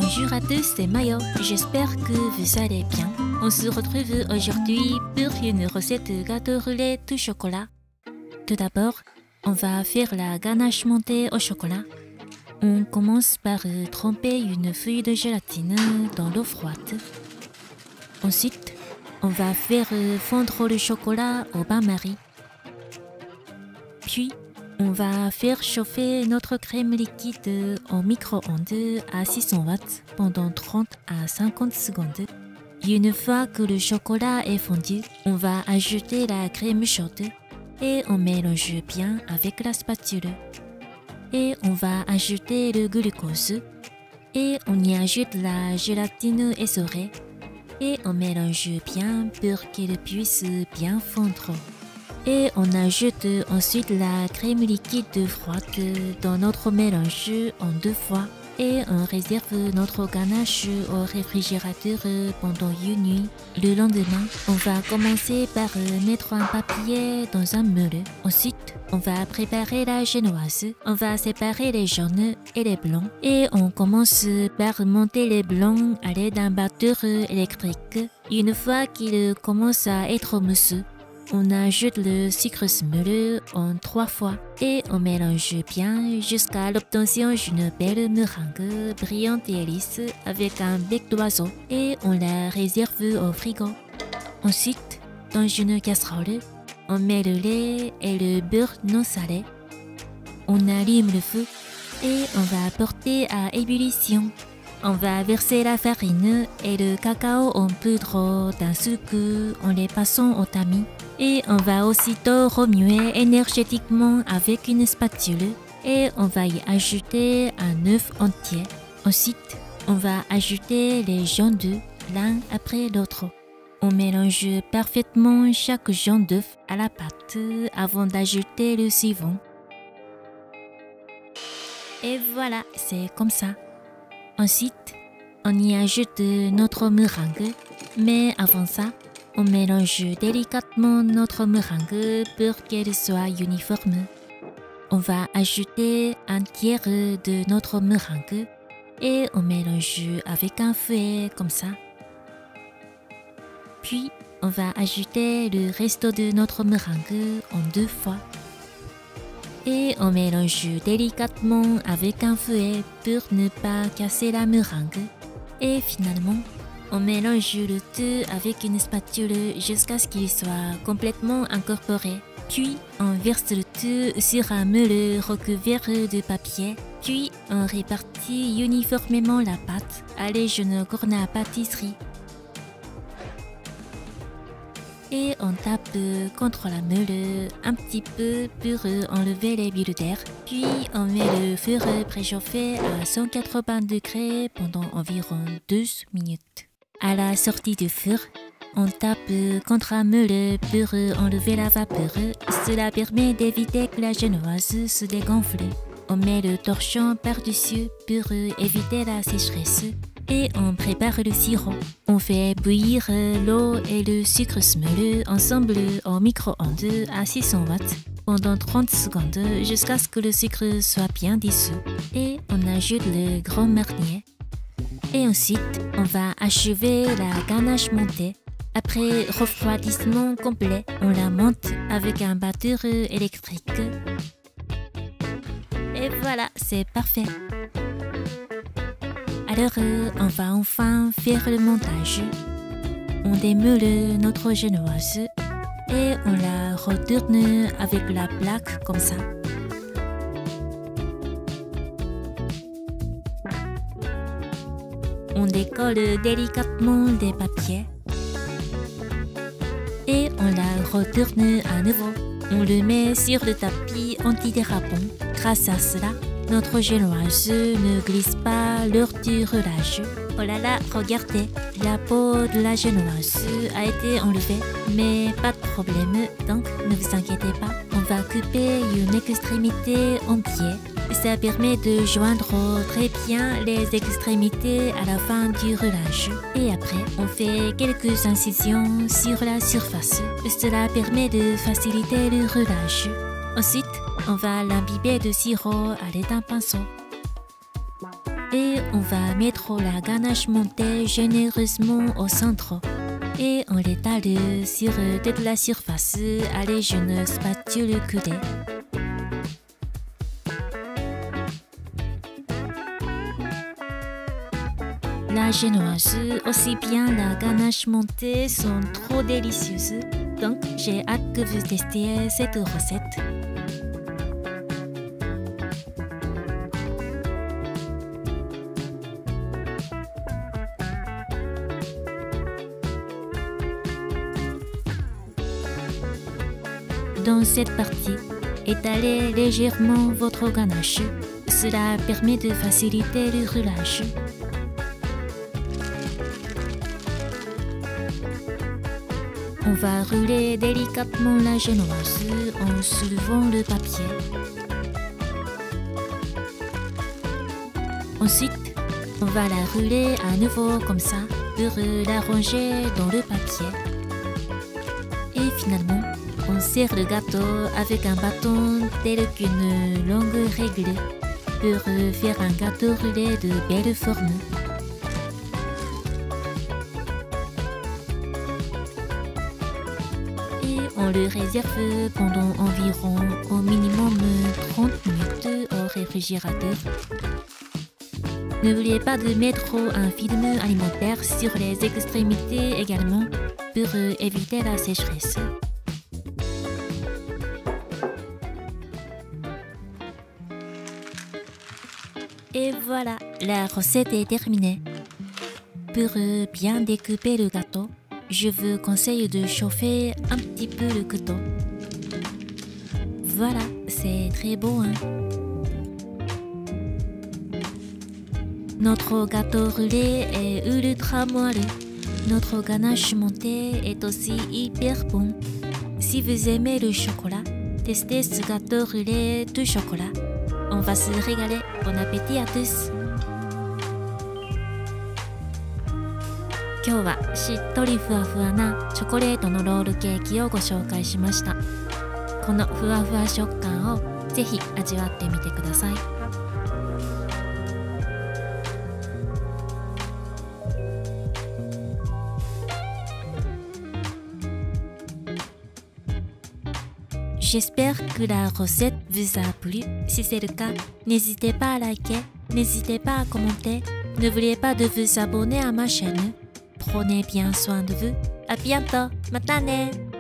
Bonjour à tous, c'est Mayo. J'espère que vous allez bien. On se retrouve aujourd'hui pour une recette de gâteau roulé tout chocolat. Tout d'abord, on va faire la ganache montée au chocolat. On commence par tremper une feuille de gélatine dans l'eau froide. Ensuite, on va faire fondre le chocolat au bain-marie. Puis, on va faire chauffer notre crème liquide au micro-ondes à 600 watts pendant 30 à 50 secondes. Une fois que le chocolat est fondu, on va ajouter la crème chaude et on mélange bien avec la spatule. Et on va ajouter le glucose et on y ajoute la gélatine essorée et on mélange bien pour qu'il puisse bien fondre. Et on ajoute ensuite la crème liquide froide dans notre mélange en 2 fois et on réserve notre ganache au réfrigérateur pendant une nuit. Le lendemain, on va commencer par mettre un papier dans un moule. Ensuite, on va préparer la génoise. On va séparer les jaunes et les blancs et on commence par monter les blancs à l'aide d'un batteur électrique. Une fois qu'il commence à être mousseux, on ajoute le sucre semolé en 3 fois et on mélange bien jusqu'à l'obtention d'une belle meringue brillante et lisse avec un bec d'oiseau et on la réserve au frigo. Ensuite, dans une casserole, on met le lait et le beurre non salé. On allume le feu et on va porter à ébullition. On va verser la farine et le cacao en poudre d'un sucre en les passant au tamis. Et on va aussitôt remuer énergétiquement avec une spatule et on va y ajouter un œuf entier. Ensuite, on va ajouter les jaunes d'œufs l'un après l'autre. On mélange parfaitement chaque jaune d'œuf à la pâte avant d'ajouter le suivant. Et voilà, c'est comme ça. Ensuite, on y ajoute notre meringue, mais avant ça, on mélange délicatement notre meringue pour qu'elle soit uniforme. On va ajouter un tiers de notre meringue et on mélange avec un fouet comme ça. Puis, on va ajouter le reste de notre meringue en 2 fois. Et on mélange délicatement avec un fouet pour ne pas casser la meringue. Et finalement, on mélange le tout avec une spatule jusqu'à ce qu'il soit complètement incorporé. Puis, on verse le tout sur un moule recouvert de papier. Puis, on répartit uniformément la pâte à l'échelle corne à pâtisserie. Et on tape contre la meule un petit peu pour enlever les bulles d'air. Puis on met le four préchauffé à 180 degrés pendant environ 12 minutes. À la sortie du four, on tape contre un meule pour enlever la vapeur. Cela permet d'éviter que la génoise se dégonfle. On met le torchon par-dessus pour éviter la sécheresse. Et on prépare le sirop. On fait bouillir l'eau et le sucre semolé ensemble au micro-ondes à 600 watts pendant 30 secondes jusqu'à ce que le sucre soit bien dissous. Et on ajoute le grand marnier. Et ensuite, on va achever la ganache montée. Après refroidissement complet, on la monte avec un batteur électrique. Et voilà, c'est parfait. Alors, on va enfin faire le montage. On démeule notre génoise et on la retourne avec la plaque comme ça. On décolle délicatement des papiers et on la retourne à nouveau. On le met sur le tapis antidérapant. Grâce à cela, notre génoise ne glisse pas lors du roulage. Oh là là, regardez, la peau de la génoise a été enlevée, mais pas de problème, donc ne vous inquiétez pas. On va couper une extrémité en pied. Ça permet de joindre très bien les extrémités à la fin du roulage. Et après, on fait quelques incisions sur la surface. Cela permet de faciliter le roulage. Ensuite, on va l'imbiber de sirop à l'aide d'un pinceau. Et on va mettre la ganache montée généreusement au centre. Et on l'étale sur toute la surface avec une spatule coudée. La génoise, aussi bien la ganache montée sont trop délicieuses. Donc j'ai hâte que vous testiez cette recette. Dans cette partie, étalez légèrement votre ganache. Cela permet de faciliter le roulage. On va rouler délicatement la génoise en soulevant le papier. Ensuite, on va la rouler à nouveau comme ça pour la ranger dans le papier. Et finalement, on serre le gâteau avec un bâton tel qu'une longue règle pour faire un gâteau roulé de belle forme. Et on le réserve pendant environ au minimum 30 minutes au réfrigérateur. N'oubliez pas de mettre un film alimentaire sur les extrémités également pour éviter la sécheresse. Et voilà, la recette est terminée. Pour bien découper le gâteau, je vous conseille de chauffer un petit peu le couteau. Voilà, c'est très beau, hein? Notre gâteau roulé est ultra moelleux. Notre ganache montée est aussi hyper bon. Si vous aimez le chocolat, testez ce gâteau roulé de chocolat. On va se régaler. Bon appétit à tous. 今日はしっとりふわふわなチョコレートのロールケーキをご紹介しました。このふわふわ食感をぜひ味わってみてください。J'espère que la recette vous a plu. Si c'est le cas, n'hésitez pas à liker, n'hésitez pas à commenter. N'oubliez pas de vous abonner à ma chaîne. Prenez bien soin de vous. À bientôt. またね。